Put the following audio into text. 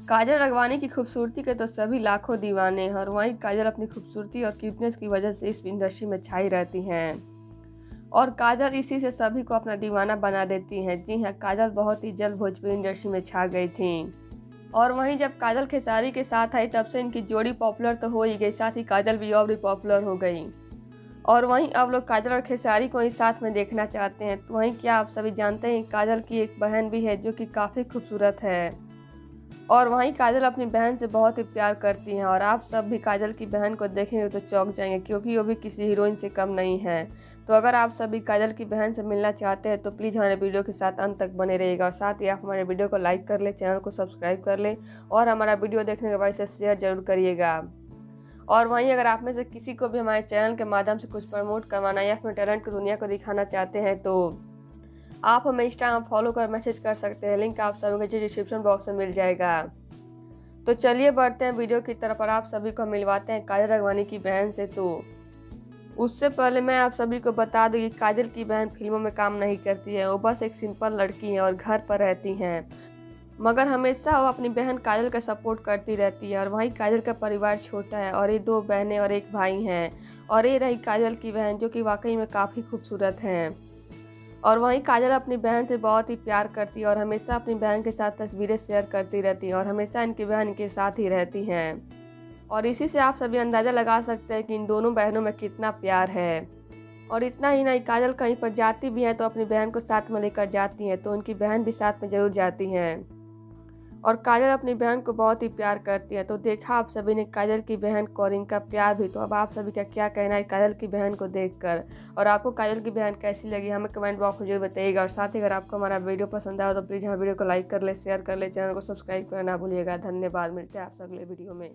काजल राघवानी की खूबसूरती के तो सभी लाखों दीवाने हैं और वहीं काजल अपनी खूबसूरती और क्यूटनेस की वजह से इस इंडस्ट्री में छाई रहती हैं और काजल इसी से सभी को अपना दीवाना बना देती हैं। जी हाँ, काजल बहुत ही जल्द भोजपुरी इंडस्ट्री में छा गई थी और वहीं जब काजल खेसारी के साथ आई तब से इनकी जोड़ी पॉपुलर तो हो ही गई, साथ ही काजल भी और भी पॉपुलर हो गई। और वहीं अब लोग काजल और खेसारी को ही साथ में देखना चाहते हैं। तो वहीं क्या आप सभी जानते हैं काजल की एक बहन भी है जो कि काफ़ी खूबसूरत है और वहीं काजल अपनी बहन से बहुत ही प्यार करती हैं और आप सब भी काजल की बहन को देखेंगे तो चौंक जाएंगे क्योंकि वो भी किसी हीरोइन से कम नहीं है। तो अगर आप सभी काजल की बहन से मिलना चाहते हैं तो प्लीज़ हमारे वीडियो के साथ अंत तक बने रहिएगा और साथ ही आप हमारे वीडियो को लाइक कर लें, चैनल को सब्सक्राइब कर लें और हमारा वीडियो देखने के बाद इसे शेयर जरूर करिएगा। और वहीं अगर आप में से किसी को भी हमारे चैनल के माध्यम से कुछ प्रमोट करवाना या अपने टैलेंट को दुनिया को दिखाना चाहते हैं तो आप हमें इंस्टाग्राम फॉलो कर मैसेज कर सकते हैं। लिंक आप सभी को डिस्क्रिप्शन बॉक्स में मिल जाएगा। तो चलिए बढ़ते हैं वीडियो की तरफ और आप सभी को मिलवाते हैं काजल राघवानी की बहन से। तो उससे पहले मैं आप सभी को बता दूं कि काजल की बहन फिल्मों में काम नहीं करती है, वो बस एक सिंपल लड़की है और घर पर रहती हैं, मगर हमेशा वो अपनी बहन काजल का सपोर्ट करती रहती है। और वहीं काजल का परिवार छोटा है और ये 2 बहनें और 1 भाई हैं और ये रही काजल की बहन जो कि वाकई में काफ़ी खूबसूरत हैं। और वहीं काजल अपनी बहन से बहुत ही प्यार करती है और हमेशा अपनी बहन के साथ तस्वीरें शेयर करती रहती है और हमेशा इनकी बहन के साथ ही रहती हैं और इसी से आप सभी अंदाज़ा लगा सकते हैं कि इन दोनों बहनों में कितना प्यार है। और इतना ही नहीं, काजल कहीं पर जाती भी हैं तो अपनी बहन को साथ में लेकर जाती हैं, तो उनकी बहन भी साथ में ज़रूर जाती हैं और काजल अपनी बहन को बहुत ही प्यार करती है। तो देखा आप सभी ने काजल की बहन को और इनका प्यार भी। तो अब आप सभी का क्या कहना है काजल की बहन को देखकर और आपको काजल की बहन कैसी लगी हमें कमेंट बॉक्स में जरूर बताइएगा। और साथ ही अगर आपको हमारा वीडियो पसंद आया तो प्लीज़ हमारे वीडियो को लाइक कर ले, शेयर कर ले, चैनल को सब्सक्राइब करना ना भूलिएगा। धन्यवाद, मिलते हैं आपसे अगले वीडियो में।